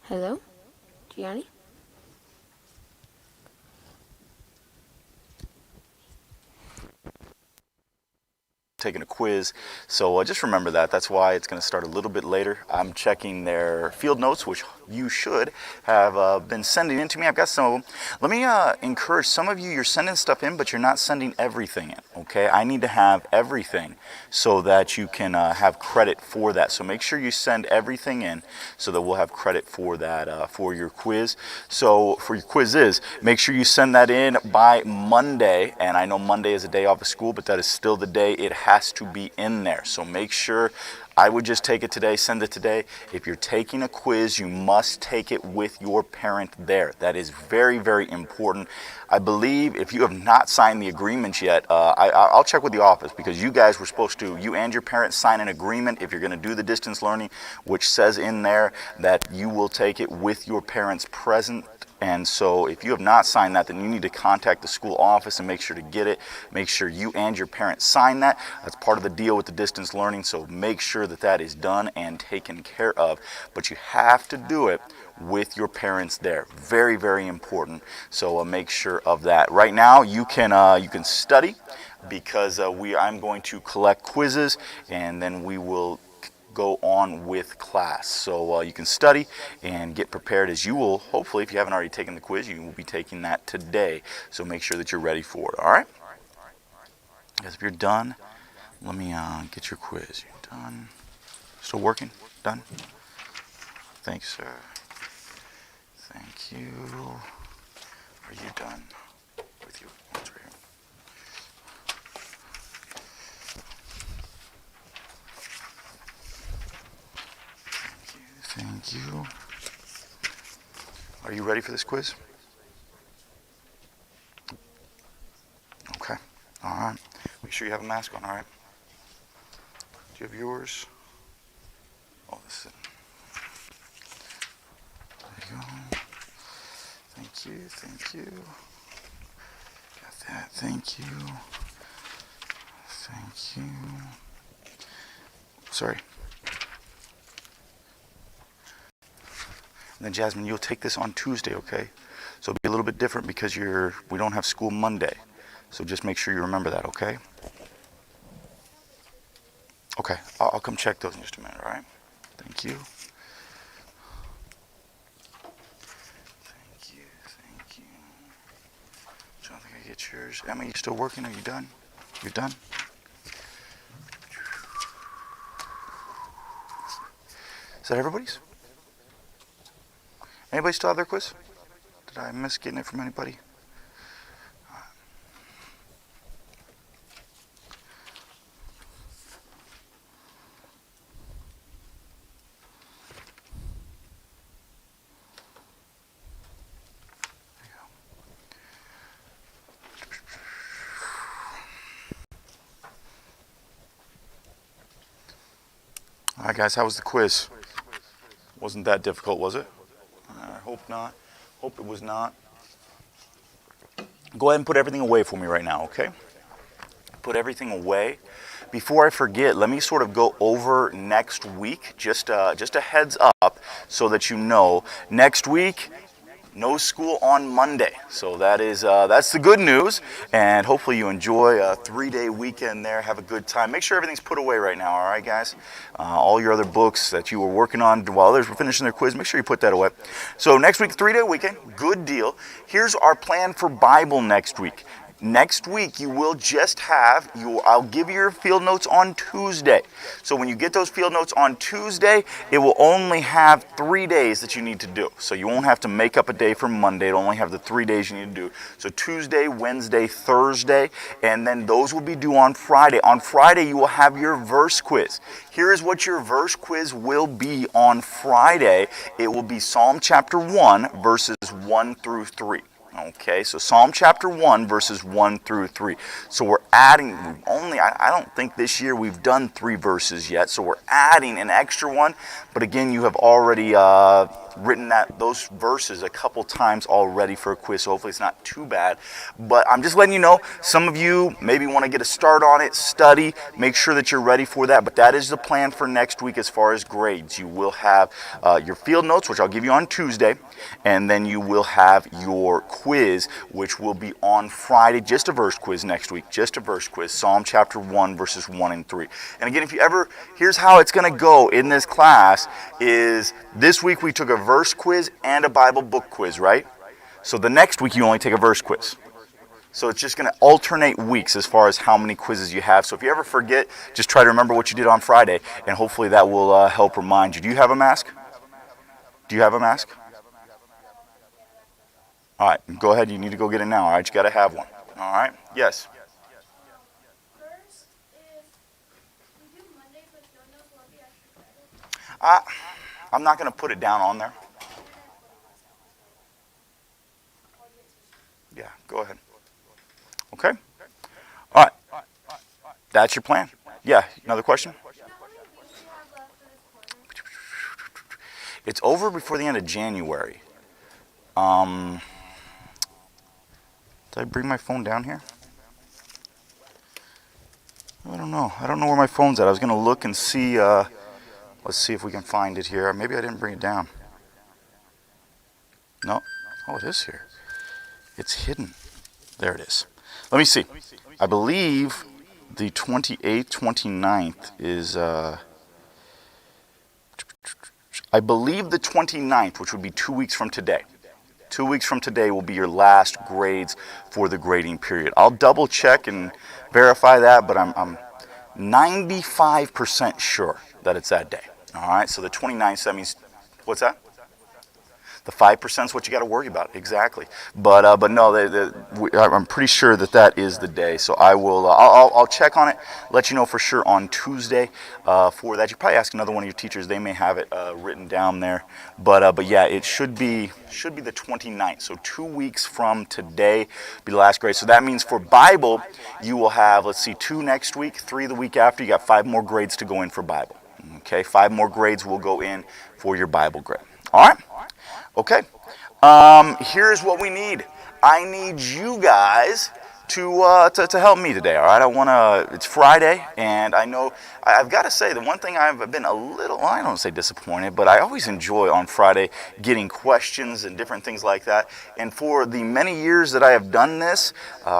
Hello? Gianni? Taking a quiz. So just remember that. That's why it's going to start a little bit later. I'm checking their field notes, which you should have been sending in to me. I've got some of them. Let me encourage some of you, you're sending stuff in, but you're not sending everything in, okay? I need to have everything so that you can have credit for that. So make sure you send everything in so that we'll have credit for that for your quiz. So for your quizzes, make sure you send that in by Monday. And I know Monday is a day off of school, but that is still the day it has to be in there. So make sure, I would just take it today, send it today. If you're taking a quiz, you must take it with your parent there. That is very, very important. I believe if you have not signed the agreement yet, I'll check with the office, because you guys were supposed to, you and your parents sign an agreement if you're going to do the distance learning, which says in there that you will take it with your parents present. And so if you have not signed that, then you need to contact the school office and make sure to get it. Make sure you and your parents sign that. That's part of the deal with the distance learning. So make sure that that is done and taken care of. But you have to do it with your parents there. Very, very important. So make sure of that. Right now, you can study, because I'm going to collect quizzes, and then we will go on with class. So you can study and get prepared, as you will, hopefully, if you haven't already taken the quiz, you will be taking that today. So make sure that you're ready for it, all right? Guys, if you're done, let me get your quiz. You're done? Still working? Done? Thanks, sir. Thank you. Are you done with your ones right here? Thank you. Are you ready for this quiz? Okay. All right. Make sure you have a mask on, all right? Do you have yours? Oh, this is it. There you go. Thank you. Thank you. Got that. Thank you. Thank you. Sorry. And then Jasmine, you'll take this on Tuesday, okay? So it'll be a little bit different because we don't have school Monday. So just make sure you remember that, okay? Okay, I'll come check those in just a minute, all right? Thank you. Thank you, thank you. So I think I get yours. Emma, you still working? Are you done? You're done? Is that everybody's? Anybody still have their quiz? Did I miss getting it from anybody? All right, guys, how was the quiz? Wasn't that difficult, was it? I hope not. Hope it was not. Go ahead and put everything away for me right now, okay? Put everything away. Before I forget, let me sort of go over next week, just a heads up so that you know. Next week, no school on Monday. So that's the good news, and hopefully you enjoy a 3-day weekend there. Have a good time. Make sure everything's put away right now, all right, guys? All your other books that you were working on while others were finishing their quiz, make sure you put that away. So next week, 3-day weekend, good deal. Here's our plan for Bible next week. Next week, you will just have, I'll give you your field notes on Tuesday. So when you get those field notes on Tuesday, it will only have 3 days that you need to do. So you won't have to make up a day for Monday. It'll only have the 3 days you need to do. So Tuesday, Wednesday, Thursday, and then those will be due on Friday. On Friday, you will have your verse quiz. Here is what your verse quiz will be on Friday. It will be Psalm chapter 1, verses 1 through 3. Okay, so Psalm chapter 1, verses 1 through 3. So we're adding, I don't think this year we've done 3 verses yet, so we're adding an extra one. But again, you have already written those verses a couple times already for a quiz, so hopefully it's not too bad. But I'm just letting you know, some of you maybe want to get a start on it, study, make sure that you're ready for that. But that is the plan for next week as far as grades. You will have your field notes, which I'll give you on Tuesday, and then you will have your quiz, which will be on Friday. Just a verse quiz next week, just a verse quiz, Psalm chapter 1, verses 1 and 3. And again, if you ever, here's how it's going to go in this class is this week we took a verse quiz and a Bible book quiz, right? So the next week you only take a verse quiz. So it's just going to alternate weeks as far as how many quizzes you have. So if you ever forget, just try to remember what you did on Friday, and hopefully that will help remind you. Do you have a mask? Do you have a mask? All right, go ahead. You need to go get it now. All right, you got to have one. All right. Yes. First, if we do Monday for field notes, will it be extra credit? I'm not going to put it down on there. Yeah, go ahead. Okay. All right. That's your plan. Yeah, another question? It's over before the end of January. Did I bring my phone down here? I don't know. I don't know where my phone's at. I was going to look and see. Let's see if we can find it here. Maybe I didn't bring it down. No. Oh, it is here. It's hidden. There it is. Let me see. I believe the 28th, 29th is... I believe the 29th, which would be 2 weeks from today. 2 weeks from today will be your last grades for the grading period. I'll double check and verify that, but I'm 95% sure that it's that day. All right, so the 29th, so that means, what's that? The 5% is what you got to worry about, exactly. But no, I'm pretty sure that is the day. So I will, I'll check on it, let you know for sure on Tuesday for that. You probably ask another one of your teachers; they may have it written down there. But yeah, it should be the 29th. So 2 weeks from today be the last grade. So that means for Bible, you will have, let's see, 2 next week, 3 the week after. You got 5 more grades to go in for Bible. Okay, 5 more grades will go in for your Bible grade. All right. Okay, here's what we need. I need you guys to help me today, all right? It's Friday, and I know, I've got to say, the one thing I've been a little, well, I don't say disappointed, but I always enjoy on Friday getting questions and different things like that. And for the many years that I have done this,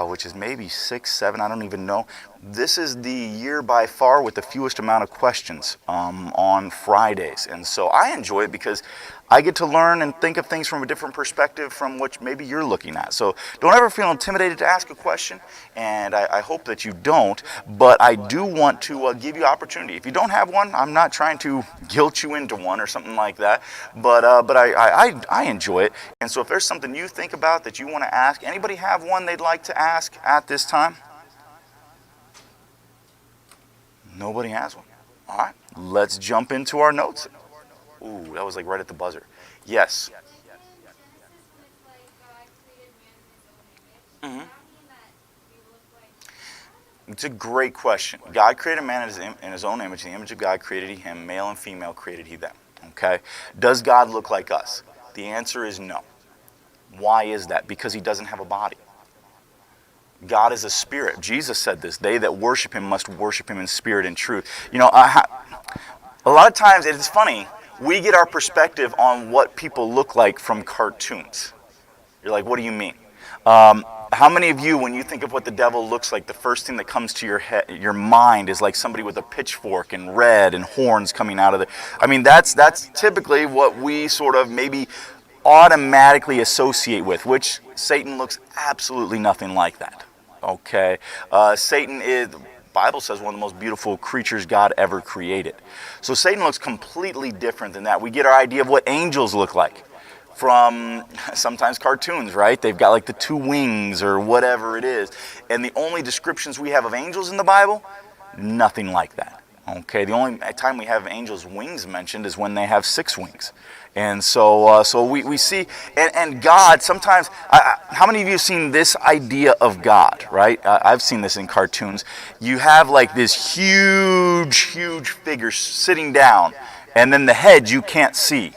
which is maybe 6, 7, I don't even know, this is the year by far with the fewest amount of questions on Fridays. And so I enjoy it because I get to learn and think of things from a different perspective from what maybe you're looking at. So don't ever feel intimidated to ask a question, and I hope that you don't, but I do want to give you opportunity. If you don't have one, I'm not trying to guilt you into one or something like that, but I enjoy it. And so if there's something you think about that you want to ask, anybody have one they'd like to ask at this time? Nobody has one. All right, let's jump into our notes. Ooh, that was like right at the buzzer. Yes. Mm-hmm. It's a great question. God created man in his own image. In the image of God created he him. Male and female created he them. Okay? Does God look like us? The answer is no. Why is that? Because he doesn't have a body. God is a spirit. Jesus said this. They that worship him must worship him in spirit and truth. You know, a lot of times it's funny. We get our perspective on what people look like from cartoons. You're like, what do you mean? How many of you, when you think of what the devil looks like, the first thing that comes to your mind is like somebody with a pitchfork and red and horns coming out of it? I mean, that's typically what we sort of maybe automatically associate with, which Satan looks absolutely nothing like that. Okay, Satan is, the Bible says, one of the most beautiful creatures God ever created. So Satan looks completely different than that. We get our idea of what angels look like from sometimes cartoons, right? They've got like the 2 wings or whatever it is. And the only descriptions we have of angels in the Bible, nothing like that. Okay, the only time we have angels' wings mentioned is when they have 6 wings. And so we see, and God, sometimes, how many of you have seen this idea of God, right? I've seen this in cartoons. You have like this huge figure sitting down, and then the head you can't see.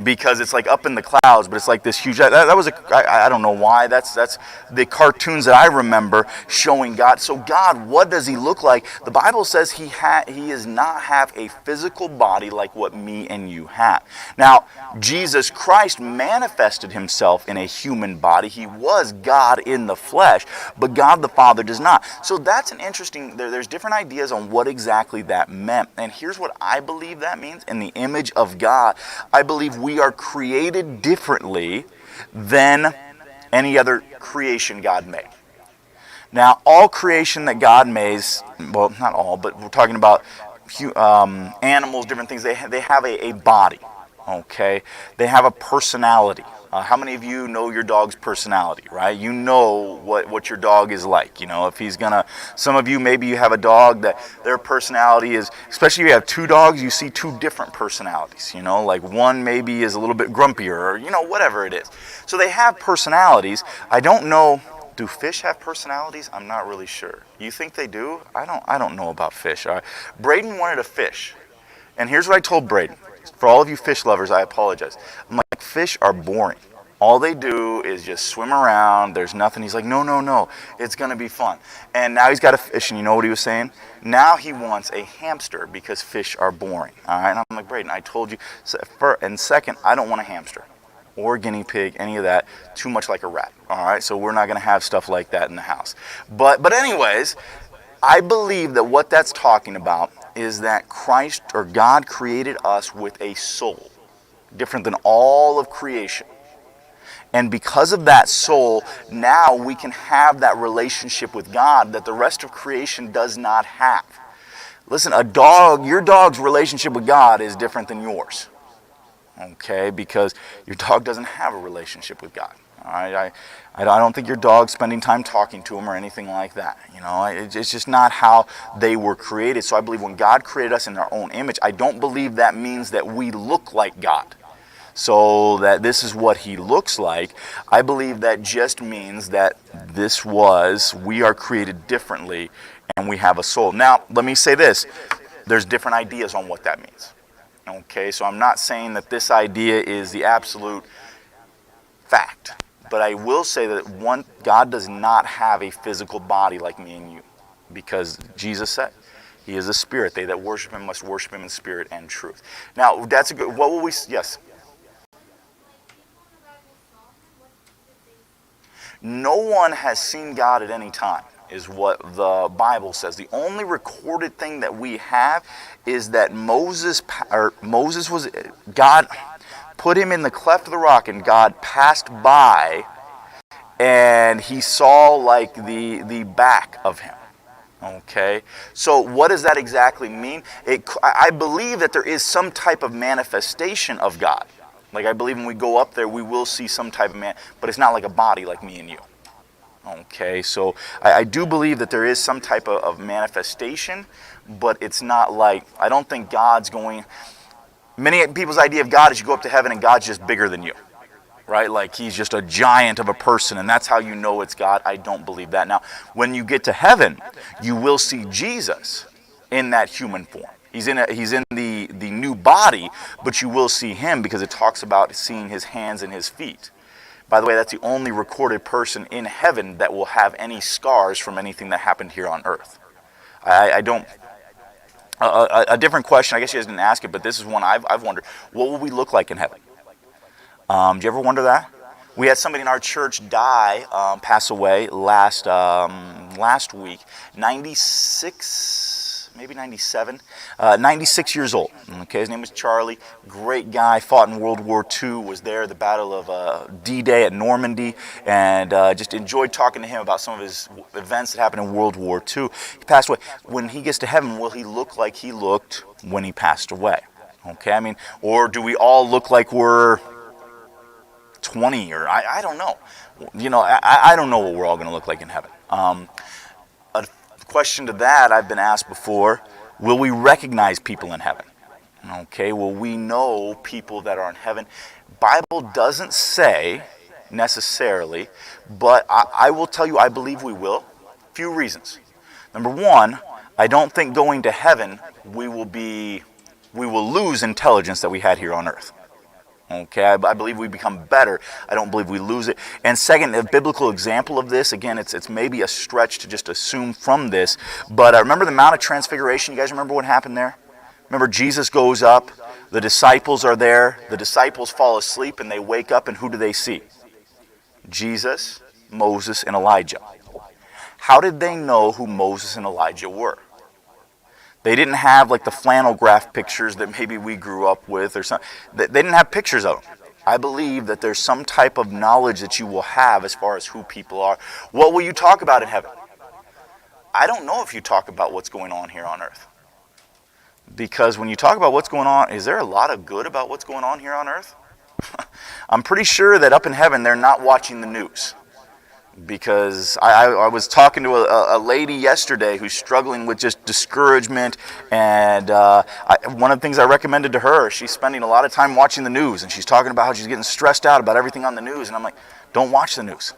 because it's like up in the clouds, but it's like this huge. That was I don't know why. That's the cartoons that I remember showing God. So God, what does he look like? The Bible says he does not have a physical body like what me and you have. Now, Jesus Christ manifested himself in a human body. He was God in the flesh, but God the Father does not. So that's an interesting, there's different ideas on what exactly that meant. And here's what I believe that means. In the image of God, I believe we are created differently than any other creation God made. Now, all creation that God made, well, not all, but we're talking about animals, different things, they have a body, okay? They have a personality. How many of you know your dog's personality, right? You know what your dog is like. You know, if he's gonna, some of you, maybe you have a dog that their personality is, especially if you have two dogs, you see two different personalities, you know, like one maybe is a little bit grumpier or, you know, whatever it is. So they have personalities. I don't know, do fish have personalities? I'm not really sure. You think they do? I don't know about fish. Braden wanted a fish. And here's what I told Braden. For all of you fish lovers, I apologize. I'm like, fish are boring. All they do is just swim around. There's nothing. He's like, no. It's going to be fun. And now he's got a fish, and you know what he was saying? Now he wants a hamster because fish are boring. All right? And I'm like, Braden, I told you. And second, I don't want a hamster or guinea pig, any of that. Too much like a rat. All right? So we're not going to have stuff like that in the house. But anyways, I believe that what that's talking about is that Christ or God created us with a soul, different than all of creation. And because of that soul, now we can have that relationship with God that the rest of creation does not have. Listen, your dog's relationship with God is different than yours. Okay, because your dog doesn't have a relationship with God. All right? I don't think your dog's spending time talking to him or anything like that. You know, it's just not how they were created. So I believe when God created us in our own image, I don't believe that means that we look like God. So that this is what he looks like. I believe that just means that we are created differently and we have a soul. Now, let me say this. There's different ideas on what that means. Okay, so I'm not saying that this idea is the absolute fact. But I will say that God does not have a physical body like me and you. Because Jesus said, he is a spirit. They that worship him must worship him in spirit and truth. Now, that's a good, what will we, yes? No one has seen God at any time, is what the Bible says. The only recorded thing that we have is that God put him in the cleft of the rock, and God passed by, and he saw like the back of him. Okay, so what does that exactly mean? I believe that there is some type of manifestation of God. Like I believe when we go up there, we will see some type of man, but it's not like a body like me and you. Okay, so I do believe that there is some type of manifestation, but it's not like, I don't think God's going, many people's idea of God is you go up to heaven and God's just bigger than you, right? Like he's just a giant of a person and that's how you know it's God. I don't believe that. Now, when you get to heaven, you will see Jesus in that human form. He's in the new body, but you will see him because it talks about seeing his hands and his feet. By the way, that's the only recorded person in heaven that will have any scars from anything that happened here on earth. I don't... A different question, I guess you guys didn't ask it, but this is one I've wondered. What will we look like in heaven? Do you ever wonder that? We had somebody in our church pass away last week, 96, maybe 97, 96 years old. Okay, his name was Charlie, great guy, fought in World War II, was there at the Battle of D-Day at Normandy, and just enjoyed talking to him about some of his events that happened in World War II. He passed away. When he gets to heaven, will he look like he looked when he passed away? Okay, I mean, or do we all look like we're 20 or I don't know. You know, I don't know what we're all going to look like in heaven. A question to that I've been asked before, will we recognize people in heaven? Okay, will we know people that are in heaven? Bible doesn't say necessarily, but I will tell you I believe we will. Few reasons. Number one, I don't think going to heaven we will lose intelligence that we had here on earth. Okay, I believe we become better. I don't believe we lose it. And second, a biblical example of this, again, it's maybe a stretch to just assume from this, but remember the Mount of Transfiguration? You guys remember what happened there? Remember Jesus goes up, the disciples are there, the disciples fall asleep, and they wake up, and who do they see? Jesus, Moses, and Elijah. How did they know who Moses and Elijah were? They didn't have like the flannel graph pictures that maybe we grew up with or something. They didn't have pictures of them. I believe that there's some type of knowledge that you will have as far as who people are. What will you talk about in heaven? I don't know if you talk about what's going on here on earth. Because when you talk about what's going on, is there a lot of good about what's going on here on earth? I'm pretty sure that up in heaven they're not watching the news. Because I was talking to a lady yesterday who's struggling with just discouragement, and one of the things I recommended to her, she's spending a lot of time watching the news, and she's talking about how she's getting stressed out about everything on the news, and I'm like, don't watch the news.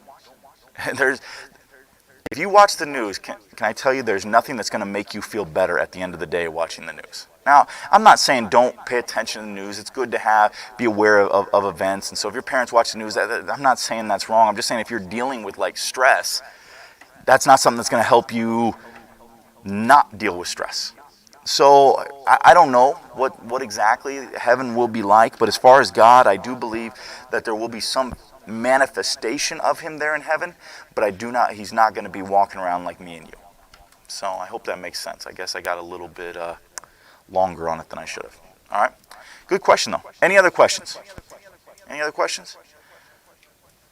If you watch the news, can I tell you there's nothing that's going to make you feel better at the end of the day watching the news. Now, I'm not saying don't pay attention to the news. It's good to be aware of events. And so if your parents watch the news, I'm not saying that's wrong. I'm just saying if you're dealing with like stress, that's not something that's going to help you not deal with stress. So I don't know what exactly heaven will be like. But as far as God, I do believe that there will be some manifestation of him there in heaven. But he's not going to be walking around like me and you. So I hope that makes sense. I guess I got a little bit longer on it than I should have. All right. Good question, though. Any other questions? Any other questions?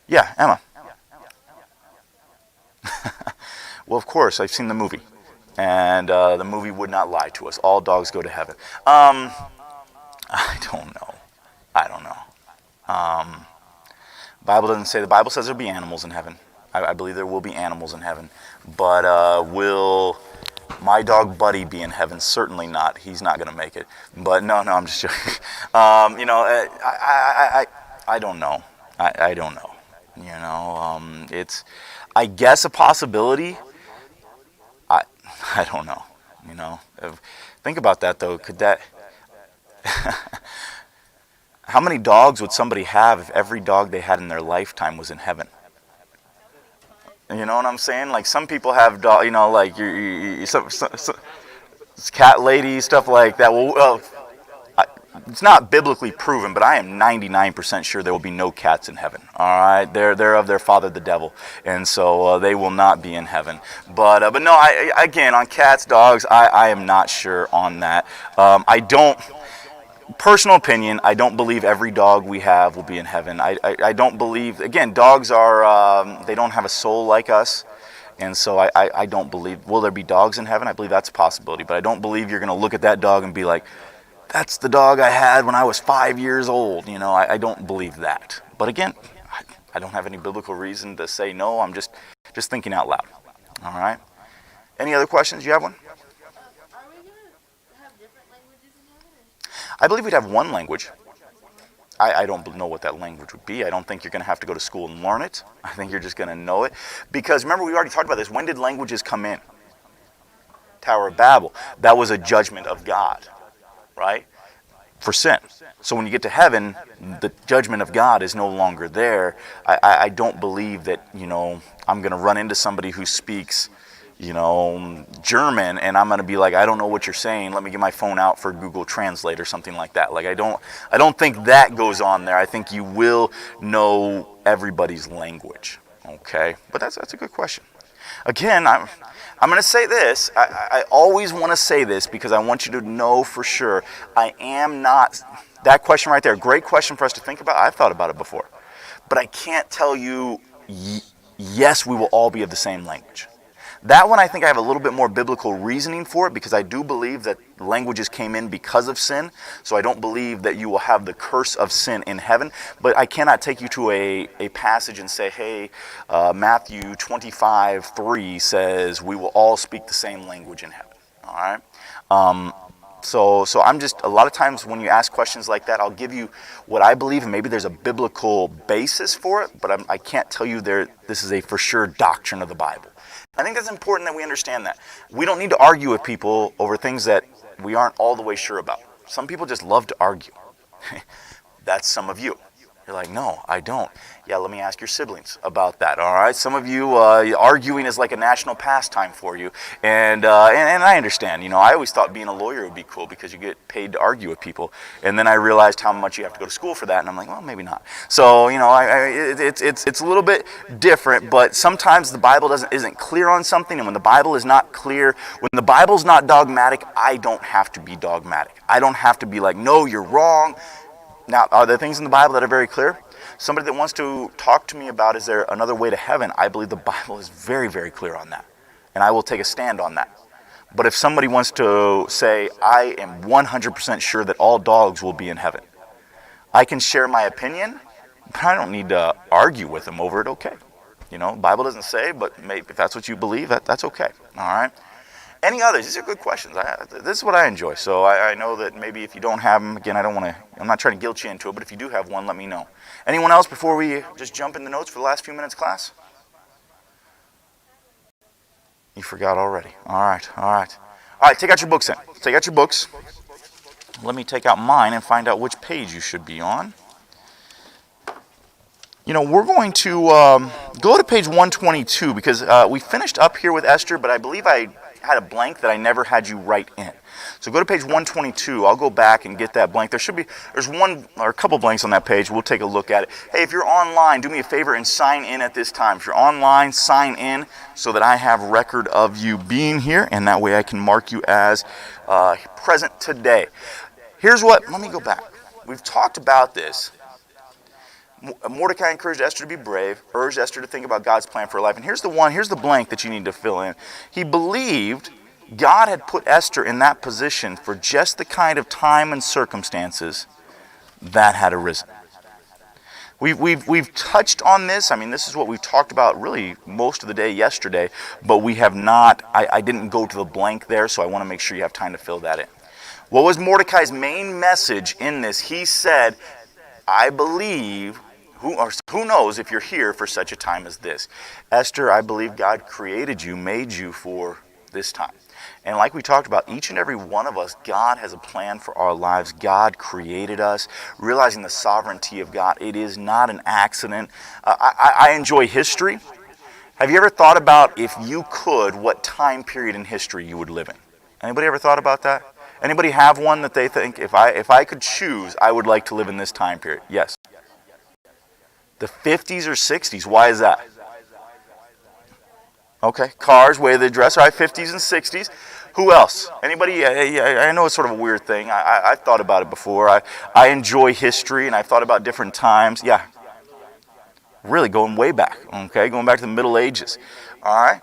Yeah, Emma. Well, of course, I've seen the movie. And the movie would not lie to us. All dogs go to heaven. I don't know. Bible doesn't say. The Bible says there'll be animals in heaven. I believe there will be animals in heaven. But will my dog Buddy be in heaven? Certainly not. He's not going to make it. But no, I'm just joking. I don't know. I don't know. It's, I guess, a possibility. I don't know. Think about that though. Could that? How many dogs would somebody have if every dog they had in their lifetime was in heaven? You know what I'm saying? Like some people have dog, like some cat ladies, stuff like that. Well, it's not biblically proven, but I am 99% sure there will be no cats in heaven. All right, they're of their father, the devil, and so they will not be in heaven. But no, again, on cats, dogs, I am not sure on that. I don't. Personal opinion, I don't believe every dog we have will be in heaven. I don't believe, again, dogs are, they don't have a soul like us. And so I don't believe, will there be dogs in heaven? I believe that's a possibility. But I don't believe you're going to look at that dog and be like, that's the dog I had when I was 5 years old. I don't believe that. But again, I don't have any biblical reason to say no. I'm just thinking out loud. All right? Any other questions? You have one? I believe we'd have one language. I don't know what that language would be. I don't think you're going to have to go to school and learn it. I think you're just going to know it. Because remember, we already talked about this. When did languages come in? Tower of Babel. That was a judgment of God, right? For sin. So when you get to heaven, the judgment of God is no longer there. I don't believe that, I'm going to run into somebody who speaks German, and I'm going to be like, I don't know what you're saying. Let me get my phone out for Google Translate or something like that. Like, I don't think that goes on there. I think you will know everybody's language. Okay, but that's a good question. Again, I'm going to say this. I always want to say this because I want you to know for sure. I am not. That question right there, great question for us to think about. I've thought about it before, but I can't tell you. Yes, we will all be of the same language. That one, I think I have a little bit more biblical reasoning for it because I do believe that languages came in because of sin. So I don't believe that you will have the curse of sin in heaven. But I cannot take you to a passage and say, hey, Matthew 25:3 says we will all speak the same language in heaven. All right? So I'm just, a lot of times when you ask questions like that, I'll give you what I believe, and maybe there's a biblical basis for it, but I can't tell you this is a for sure doctrine of the Bible. I think that's important that we understand that. We don't need to argue with people over things that we aren't all the way sure about. Some people just love to argue. That's some of you. You're like, no, I don't. Yeah, let me ask your siblings about that, all right? Some of you, arguing is like a national pastime for you. And I understand, I always thought being a lawyer would be cool because you get paid to argue with people. And then I realized how much you have to go to school for that, and I'm like, well, maybe not. So, it's a little bit different, but sometimes the Bible isn't clear on something, and when the Bible is not clear, when the Bible's not dogmatic, I don't have to be dogmatic. I don't have to be like, no, you're wrong. Now, are there things in the Bible that are very clear? Somebody that wants to talk to me about, is there another way to heaven? I believe the Bible is very, very clear on that. And I will take a stand on that. But if somebody wants to say, I am 100% sure that all dogs will be in heaven, I can share my opinion, but I don't need to argue with them over it, okay. The Bible doesn't say, but maybe if that's what you believe, that's okay. All right? Any others? These are good questions. This is what I enjoy. So I know that maybe if you don't have them, again, I'm not trying to guilt you into it, but if you do have one, let me know. Anyone else before we just jump in the notes for the last few minutes, class? You forgot already. All right, take out your books then. Take out your books. Let me take out mine and find out which page you should be on. We're going to go to page 122 because we finished up here with Esther, but I believe I had a blank that I never had you write in. So go to page 122. I'll go back and get that blank. There's one or a couple blanks on that page. We'll take a look at it. Hey, if you're online, do me a favor and sign in at this time. If you're online, sign in so that I have record of you being here, and that way I can mark you as present today. Let me go back. We've talked about this. Mordecai encouraged Esther to be brave, urged Esther to think about God's plan for her life. And here's the blank that you need to fill in. He believed God had put Esther in that position for just the kind of time and circumstances that had arisen. We've touched on this. This is what we talked about really most of the day yesterday, but we have not, I didn't go to the blank there, so I want to make sure you have time to fill that in. What was Mordecai's main message in this? He said, I believe, who knows if you're here for such a time as this. Esther, I believe God created you, made you for this time. And like we talked about, each and every one of us, God has a plan for our lives. God created us, realizing the sovereignty of God. It is not an accident. I enjoy history. Have you ever thought about, if you could, what time period in history you would live in? Anybody ever thought about that? Anybody have one that they think, if I could choose, I would like to live in this time period? Yes. The 50s or 60s. Why is that? Okay, cars, way they dress. All right, 50s and 60s. Who else? Anybody? I know it's sort of a weird thing. I've thought about it before. I enjoy history, and I've thought about different times. Yeah. Really going way back, okay? Going back to the Middle Ages. All right?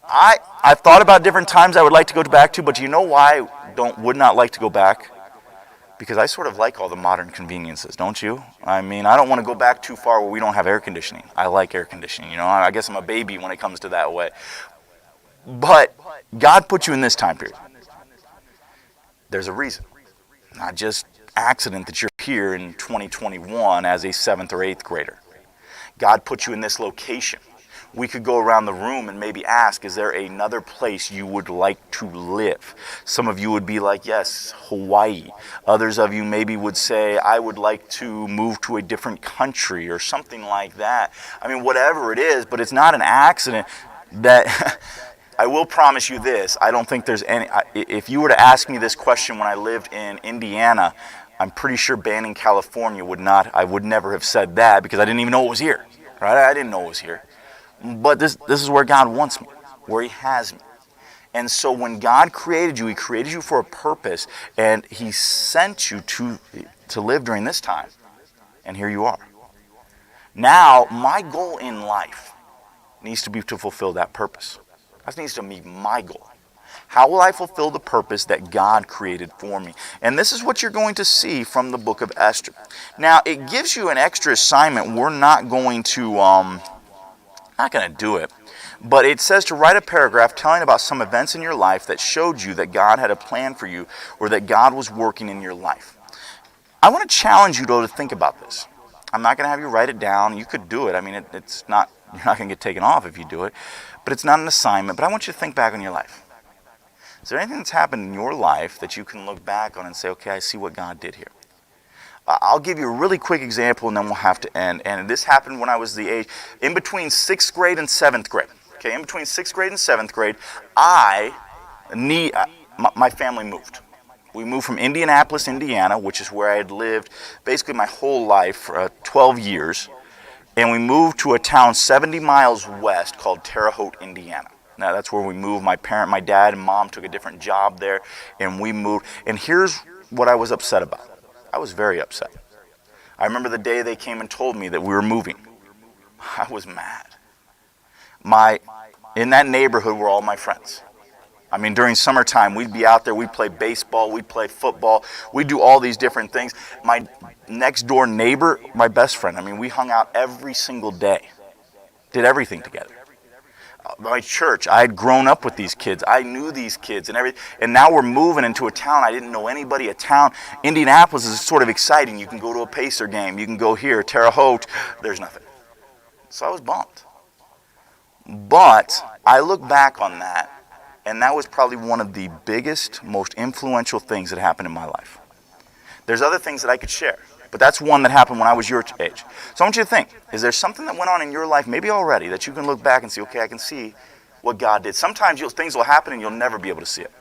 I've thought about different times I would like to go back to, but do you know why I would not like to go back? Because I sort of like all the modern conveniences, don't you? I don't want to go back too far where we don't have air conditioning. I like air conditioning, I guess I'm a baby when it comes to that way. But God put you in this time period. There's a reason. Not just accident that you're here in 2021 as a 7th or 8th grader. God put you in this location. We could go around the room and maybe ask, is there another place you would like to live? Some of you would be like, yes, Hawaii. Others of you maybe would say, I would like to move to a different country or something like that. Whatever it is, but it's not an accident that... I will promise you this, I don't think there's any... If you were to ask me this question when I lived in Indiana, I'm pretty sure Banning, California I would never have said that because I didn't even know it was here. Right? I didn't know it was here. But this is where God wants me, where He has me. And so when God created you, He created you for a purpose, and He sent you to live during this time. And here you are. Now, my goal in life needs to be to fulfill that purpose. That needs to be my goal. How will I fulfill the purpose that God created for me? And this is what you're going to see from the book of Esther. Now, it gives you an extra assignment. We're not going to do it. But it says to write a paragraph telling about some events in your life that showed you that God had a plan for you or that God was working in your life. I want to challenge you, though, to think about this. I'm not going to have you write it down. You could do it. It's not, you're not going to get taken off if you do it. But it's not an assignment. But I want you to think back on your life. Is there anything that's happened in your life that you can look back on and say, okay, I see what God did here? I'll give you a really quick example and then we'll have to end. And this happened when I was the age, in between 6th grade and 7th grade. Okay, in between 6th grade and 7th grade, my family moved. We moved from Indianapolis, Indiana, which is where I had lived basically my whole life for 12 years. And we moved to a town 70 miles west called Terre Haute, Indiana. Now that's where we moved. My dad and mom took a different job there, and we moved. And here's what I was upset about. I was very upset. I remember the day they came and told me that we were moving. I was mad. In that neighborhood were all my friends. I mean, during summertime, we'd be out there, we'd play baseball, we'd play football, we'd do all these different things. My next door neighbor, my best friend, I mean, we hung out every single day, did everything together. My church, I had grown up with these kids, I knew these kids and everything, and now we're moving into a town, I didn't know anybody, a town. Indianapolis is sort of exciting, you can go to a Pacer game, you can go here, Terre Haute, there's nothing. So I was bummed. But I look back on that, and that was probably one of the biggest, most influential things that happened in my life. There's other things that I could share, but that's one that happened when I was your age. So I want you to think, is there something that went on in your life, maybe already, that you can look back and see, okay, I can see what God did. Sometimes things will happen and you'll never be able to see it.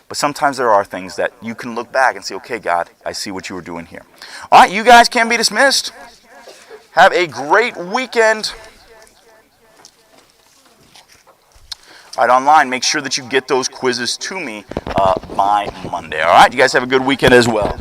But sometimes there are things that you can look back and say, okay, God, I see what you were doing here. All right, you guys can be dismissed. Have a great weekend. All right, online, make sure that you get those quizzes to me by Monday. All right, you guys have a good weekend as well.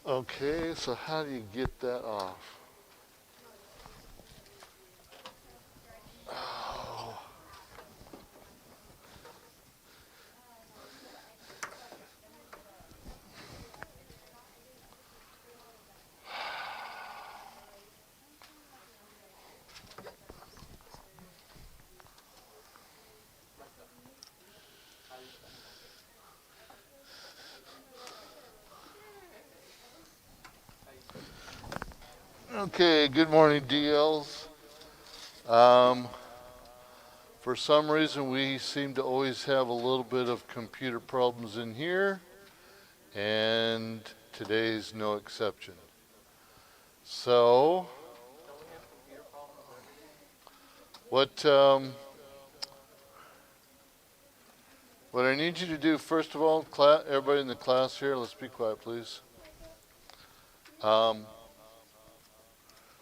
Okay, so how do you get that off? Oh. Okay, good morning, DLs. Um, for some reason, we seem to always have a little bit of computer problems in here, and today's no exception. So, what what I need you to do, first of all, everybody in the class here, let's be quiet, please.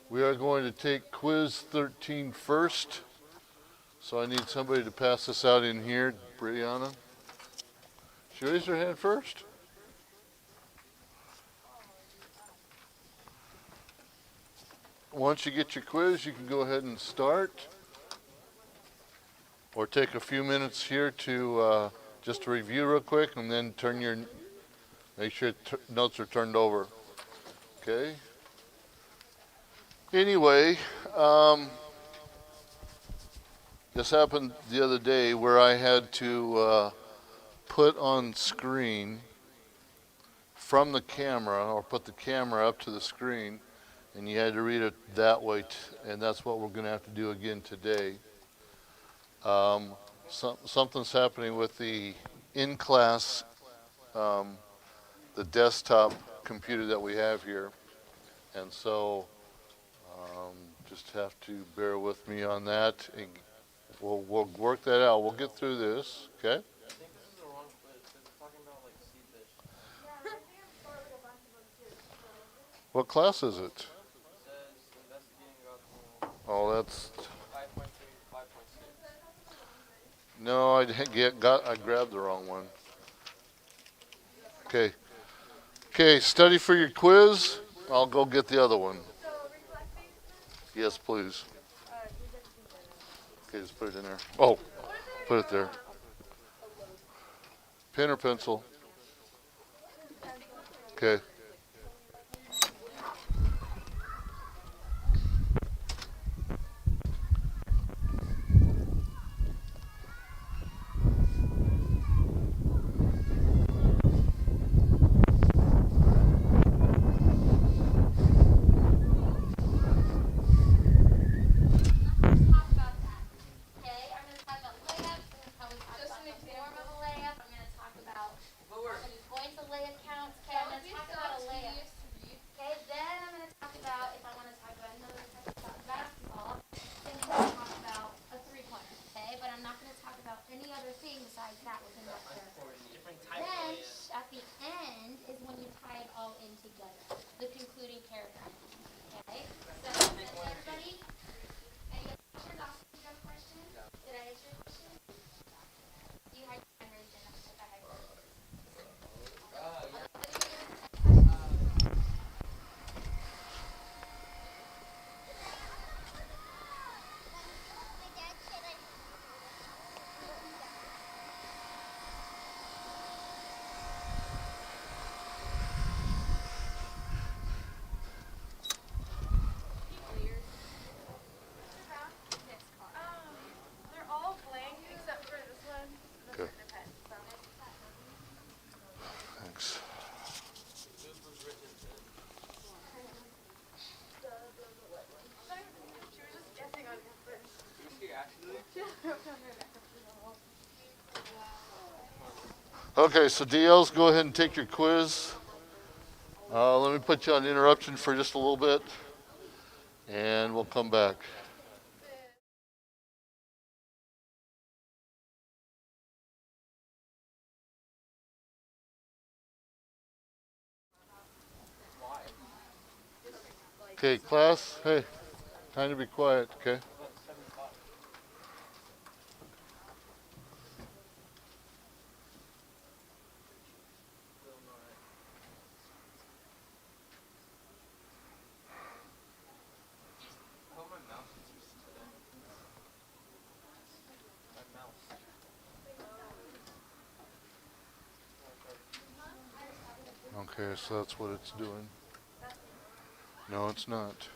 We are going to take quiz 13 first. So I need somebody to pass this out in here. Brianna. She raised her hand first. Once you get your quiz, you can go ahead and start. Or take a few minutes here to just to review real quick and then make sure notes are turned over. Okay. Anyway, this happened the other day where I had to put on screen from the camera, or put the camera up to the screen, and you had to read it that way, and that's what we're going to have to do again today. Something's happening with the in-class, the desktop computer that we have here, and so just have to bear with me on that. And we'll work that out. We'll get through this, okay? I think this is the wrong quiz. It's talking about like sea fish. Yeah, I think I'm starting a bunch of them too. What class is it? It says investigating about Oh, that's 5.3 to 5.6. no. I grabbed the wrong one. Okay. Okay. Study for your quiz. I'll go get the other one. So, reflect these? Yes, please. Okay, just put it in there. Oh, put it there. Pen or pencil? Okay. The concluding paragraph. Okay? So, everybody, any other questions? Austin, do you have a question? Did I answer your question? You had your hand raised, and I had They're all blank except for this one. Those Okay. are the pens, so. Thanks. She was just guessing on your first. Okay, so DLs, go ahead and take your quiz. Let me put you on interruption for just a little bit, and we'll come back. Okay, class, hey, time to be quiet, okay? Okay, so that's what it's doing. No, it's not.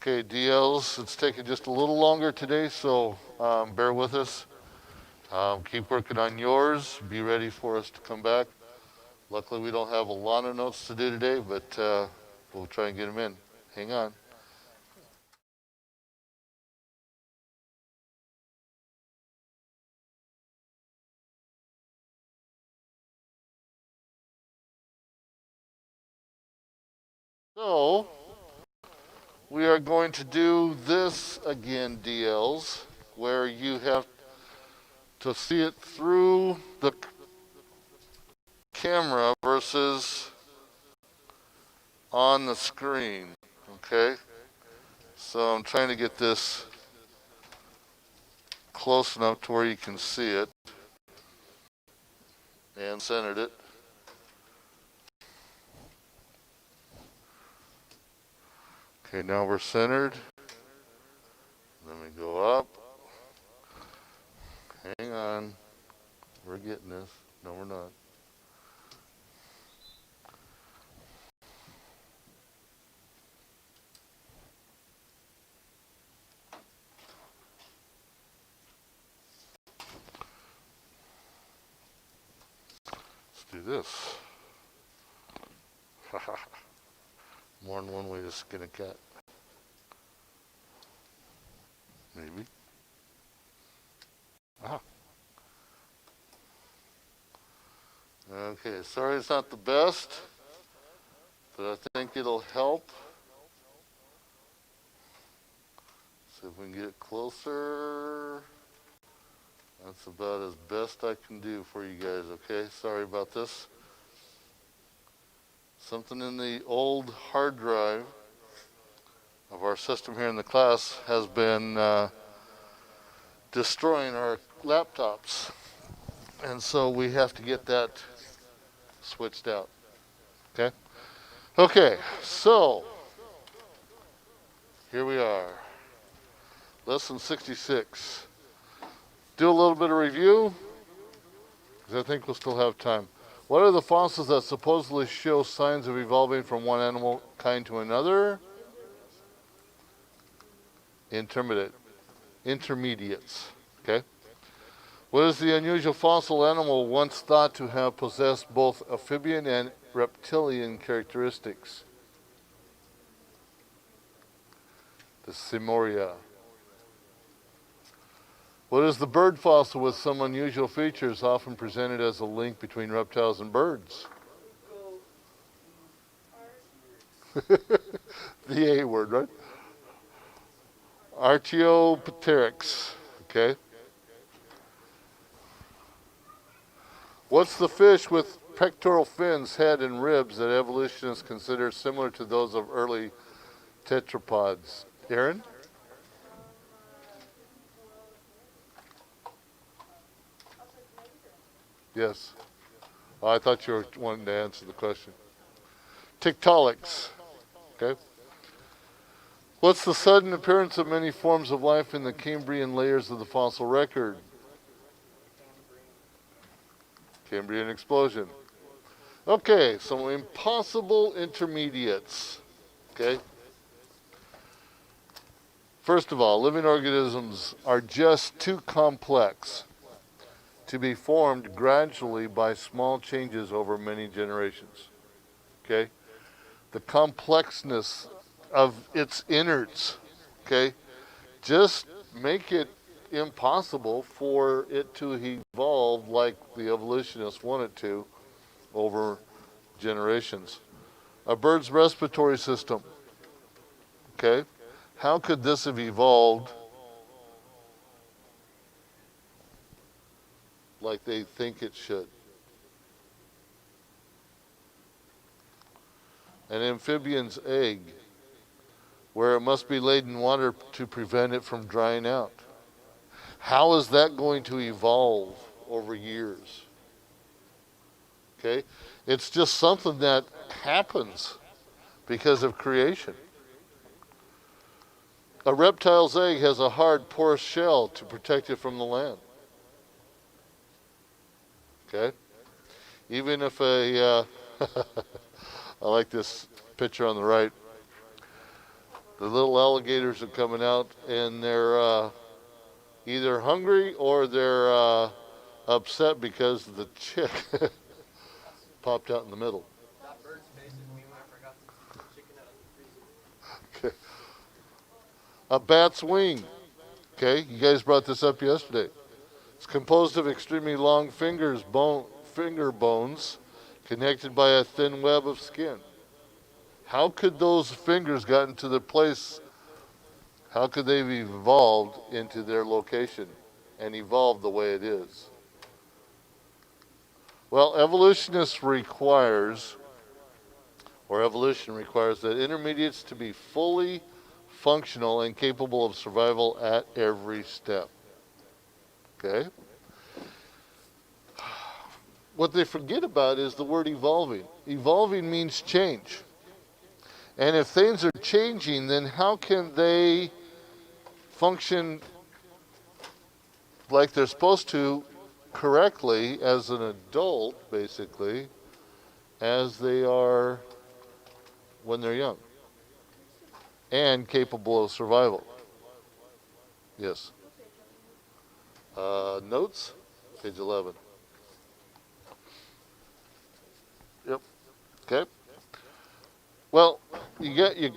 Okay, DLs, it's taking just a little longer today, so bear with us. Keep working on yours. Be ready for us to come back. Luckily, we don't have a lot of notes to do today, but we'll try and get them in. Hang on. So, we are going to do this again, DLs, where you have to see it through the camera versus on the screen, okay? So I'm trying to get this close enough to where you can see it and centered it. Okay, now we're centered. Let me go up. Hang on. We're getting this. No, we're not. Let's do this. More than one way to skin a cat. Maybe. Ah. Okay, sorry it's not the best, but I think it'll help. See if we can get it closer. That's about as best I can do for you guys, okay? Sorry about this. Something in the old hard drive of our system here in the class has been destroying our laptops. And so we have to get that switched out. Okay? Okay, so here we are. Lesson 66. Do a little bit of review, because I think we'll still have time. What are the fossils that supposedly show signs of evolving from one animal kind to another? Intermediates. Okay? What is the unusual fossil animal once thought to have possessed both amphibian and reptilian characteristics? The Simoria. What is the bird fossil with some unusual features often presented as a link between reptiles and birds? The A word, right? Archaeopteryx. Okay. What's the fish with pectoral fins, head, and ribs that evolutionists consider similar to those of early tetrapods? Aaron? Yes. Oh, I thought you were wanting to answer the question. Tiktaalik. Okay. What's the sudden appearance of many forms of life in the Cambrian layers of the fossil record? Cambrian explosion. Okay, some impossible intermediates. Okay. First of all, living organisms are just too complex to be formed gradually by small changes over many generations. Okay? The complexness of its innards, okay, just make it impossible for it to evolve like the evolutionists want it to over generations. A bird's respiratory system, okay? How could this have evolved like they think it should? An amphibian's egg, where it must be laid in water to prevent it from drying out. How is that going to evolve over years? Okay? It's just something that happens because of creation. A reptile's egg has a hard, porous shell to protect it from the land. Okay? Even if I like this picture on the right. The little alligators are coming out, and they're either hungry or they're upset because the chick popped out in the middle. That bird's face is me when I forgot to keep the chicken out of the freezer. A bat's wing. Okay, you guys brought this up yesterday. It's composed of extremely long finger bones connected by a thin web of skin. How could those fingers gotten to the place? How could they have evolved into their location and evolved the way it is? Well, evolution requires that intermediates to be fully functional and capable of survival at every step. Okay? What they forget about is the word evolving. Evolving means change. And if things are changing, then how can they function like they're supposed to correctly as an adult, basically, as they are when they're young and capable of survival? Yes. Notes, page 11. Yep. Okay. Well, you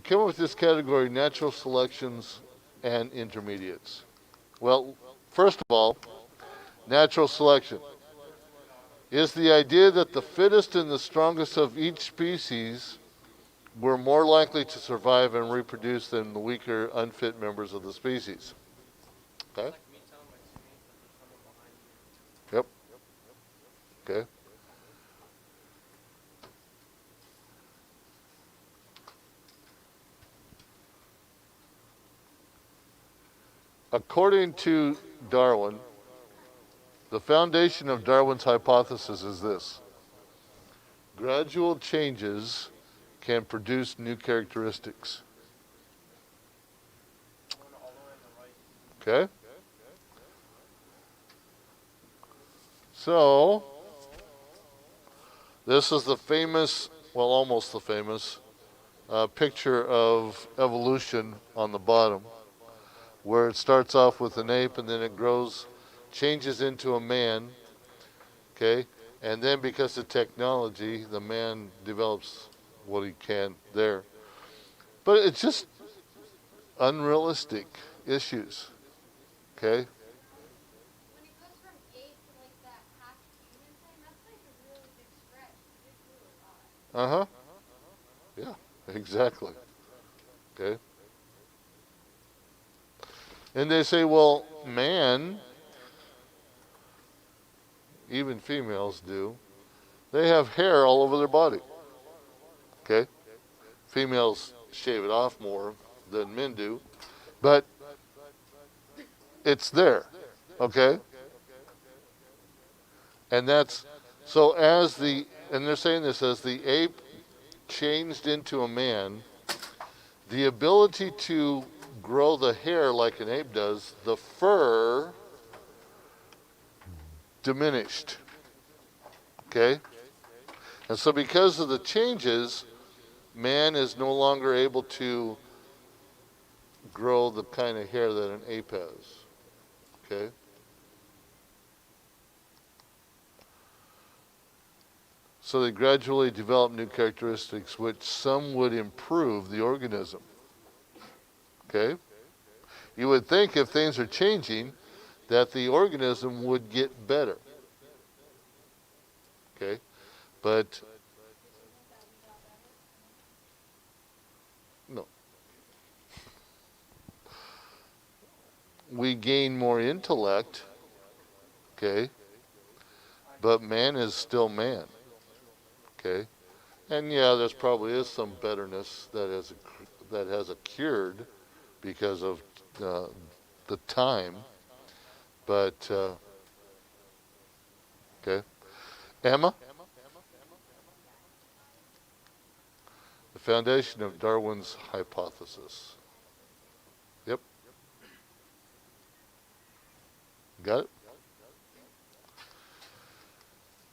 come up with this category: natural selections and intermediates. Well, first of all, natural selection is the idea that the fittest and the strongest of each species were more likely to survive and reproduce than the weaker, unfit members of the species. Okay? Like me telling my teammates that there's someone behind you. Yep. Okay. According to Darwin, the foundation of Darwin's hypothesis is this: gradual changes can produce new characteristics. Okay? So, this is the famous, well, almost the famous, picture of evolution on the bottom, where it starts off with an ape and then it grows, changes into a man, okay? And then because of technology, the man develops what he can there. But it's just unrealistic issues, okay? When it goes from ape to like that half human thing, that's like a really big stretch. It grew a lot. Yeah, exactly. Okay. And they say, well, man, even females do, they have hair all over their body. Okay? Females shave it off more than men do, but it's there. Okay? And that's, so and they're saying this, as the ape changed into a man, the ability to grow the hair like an ape does, the fur diminished. Okay? And so because of the changes, man is no longer able to grow the kind of hair that an ape has. Okay? So they gradually develop new characteristics which some would improve the organism. Okay? You would think if things are changing that the organism would get better. Okay? But no. We gain more intellect, okay? But man is still man, okay? And yeah, there's probably is some betterness that has occurred because of the time, but okay. Emma? The foundation of Darwin's hypothesis. Yep. Got it?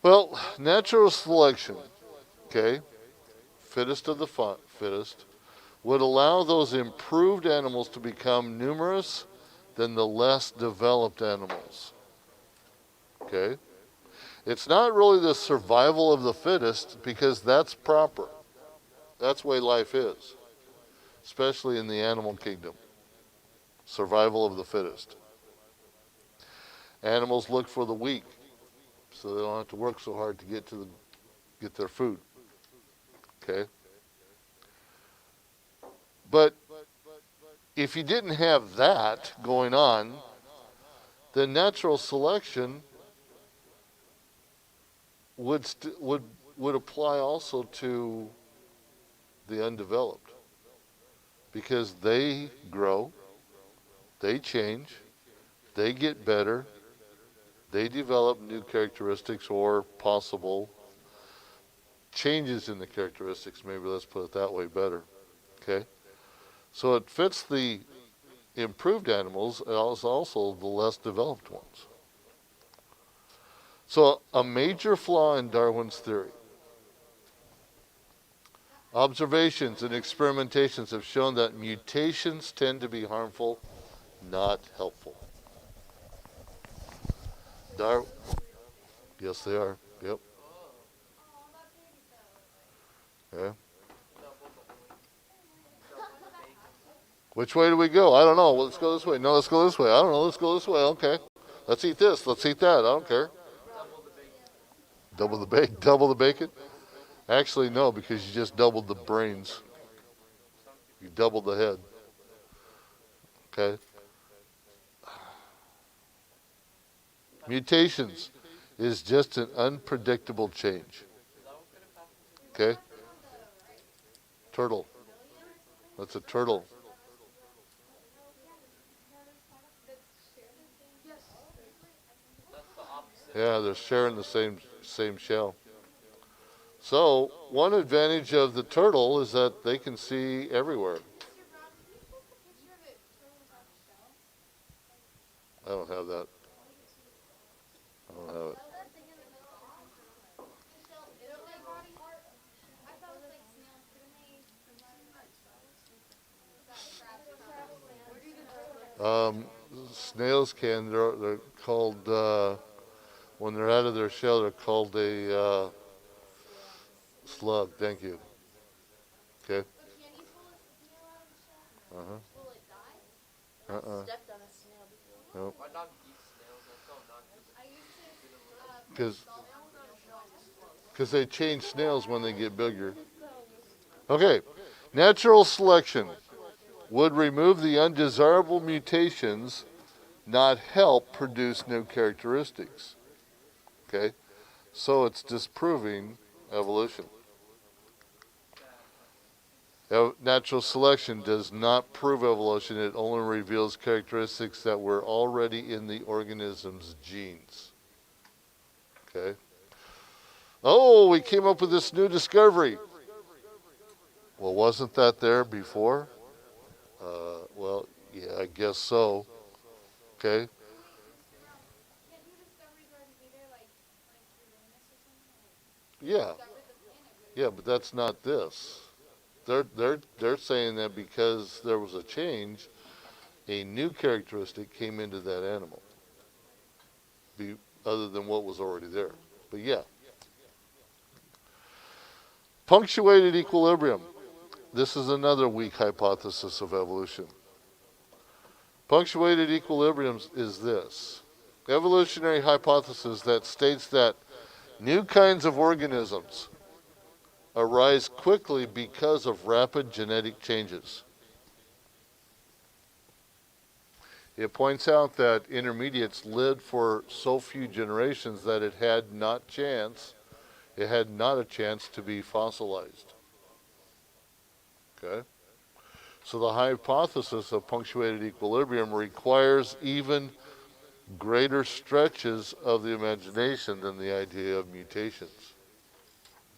Well, natural selection, okay, fittest of the fittest. would allow those improved animals to become numerous than the less developed animals. Okay? It's not really the survival of the fittest, because that's proper. That's the way life is, especially in the animal kingdom. Survival of the fittest. Animals look for the weak, so they don't have to work so hard to get their food. Okay? But if you didn't have that going on, then natural selection would apply also to the undeveloped, because they grow, they change, they get better, they develop new characteristics or possible changes in the characteristics. Maybe let's put it that way better. Okay? So it fits the improved animals as also the less developed ones. So a major flaw in Darwin's theory. Observations and experimentations have shown that mutations tend to be harmful, not helpful. Yes, they are. Yep. Yeah. Which way do we go? I don't know. Well, let's go this way. No, let's go this way. I don't know. Let's go this way. Okay. Let's eat this. Let's eat that. I don't care. Double the bacon. Double the bacon? Actually, no, because you just doubled the brains. You doubled the head. Okay. Mutations is just an unpredictable change. Okay? Turtle. That's a turtle. Yeah, they're sharing the same shell. So, one advantage of the turtle is that they can see everywhere. I don't have that. I don't have it. Snails can. They're called when they're out of their shell. They're called a slug. Thank you. Okay. Uh-huh. Nope. My dog eats snails. That's so nonsense. Because they change snails when they get bigger. Okay. Natural selection would remove the undesirable mutations, not help produce new characteristics. Okay? So it's disproving evolution. Natural selection does not prove evolution. It only reveals characteristics that were already in the organism's genes. Okay? Oh, we came up with this new discovery. Well, wasn't that there before? Well, yeah, I guess so. Okay? Yeah. Yeah, but that's not this. They're saying that because there was a change, a new characteristic came into that animal, other than what was already there. But yeah. Punctuated equilibrium. This is another weak hypothesis of evolution. Punctuated equilibrium is this. Evolutionary hypothesis that states that new kinds of organisms arise quickly because of rapid genetic changes. It points out that intermediates lived for so few generations that it had not a chance to be fossilized. Okay? So the hypothesis of punctuated equilibrium requires even greater stretches of the imagination than the idea of mutations.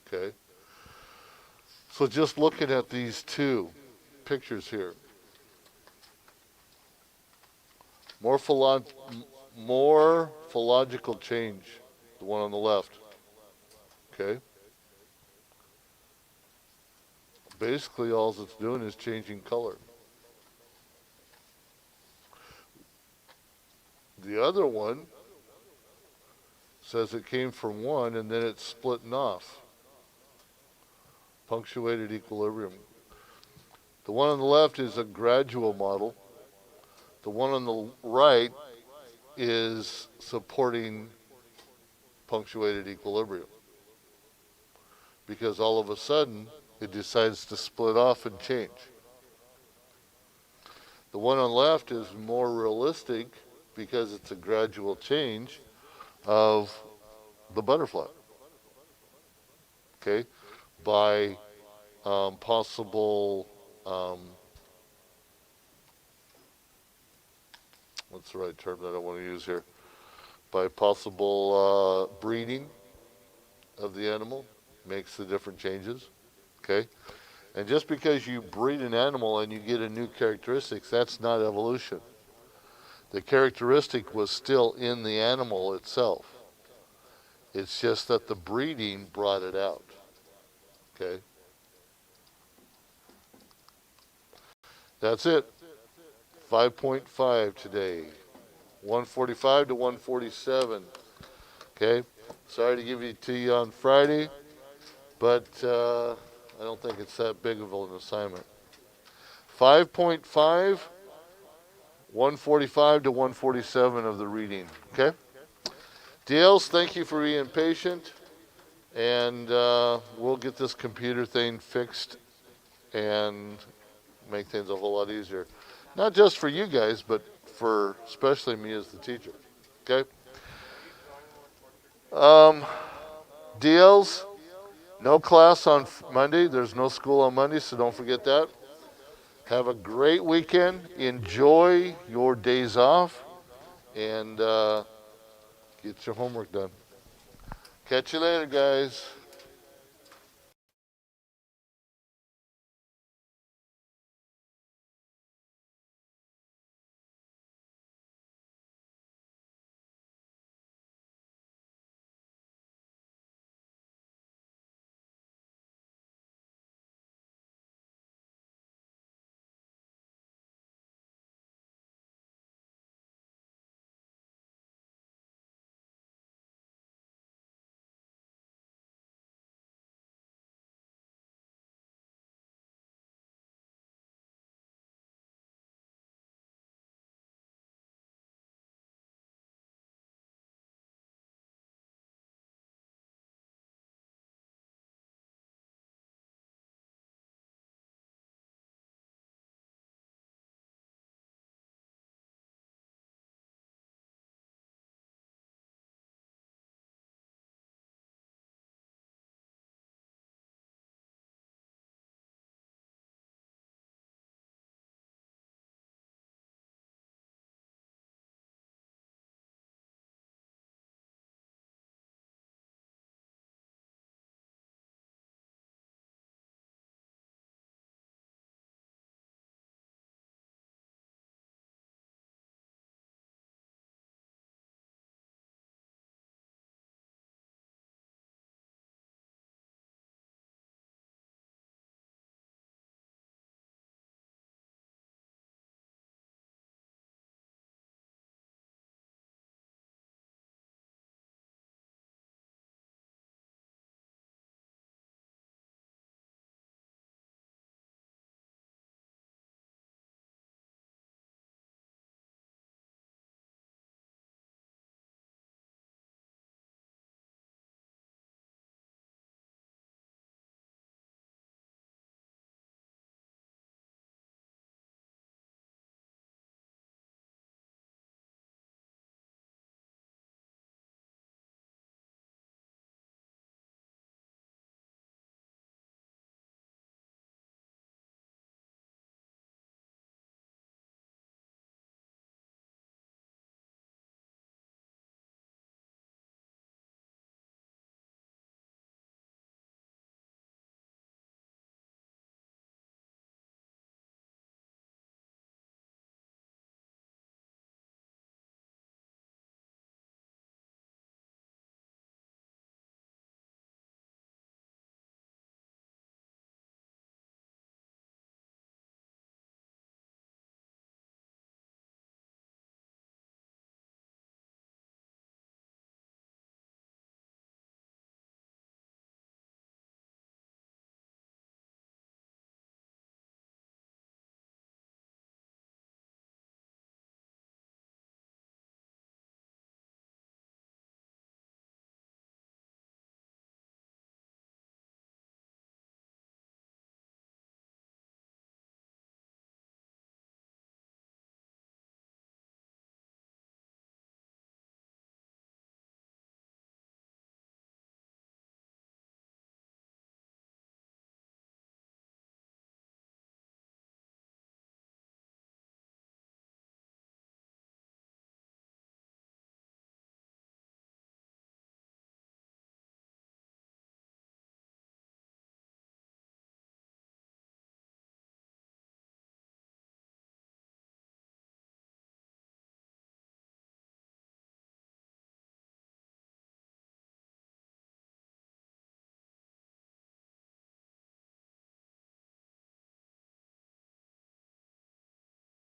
Okay? So just looking at these two pictures here. Morphological change, the one on the left. Okay? basically all it's doing is changing color. The other one says it came from one and then it's splitting off. Punctuated equilibrium. The one on the left is a gradual model. The one on the right is supporting punctuated equilibrium. Because all of a sudden, it decides to split off and change. The one on the left is more realistic because it's a gradual change of the butterfly. Okay? By possible, what's the right term that I want to use here? By possible breeding of the animal makes the different changes. Okay? And just because you breed an animal and you get a new characteristics, that's not evolution. The characteristic was still in the animal itself. It's just that the breeding brought it out. Okay? That's it. 5.5 today. 145 to 147. Okay? Sorry to give it to you on Friday, but I don't think it's that big of an assignment. 5.5, 145 to 147 of the reading. Okay? DLs, thank you for being patient. And we'll get this computer thing fixed and make things a whole lot easier. Not just for you guys, but for especially me as the teacher. Okay? DLs, no class on Monday. There's no school on Monday, so don't forget that. Have a great weekend. Enjoy your days off. And get your homework done. Catch you later, guys.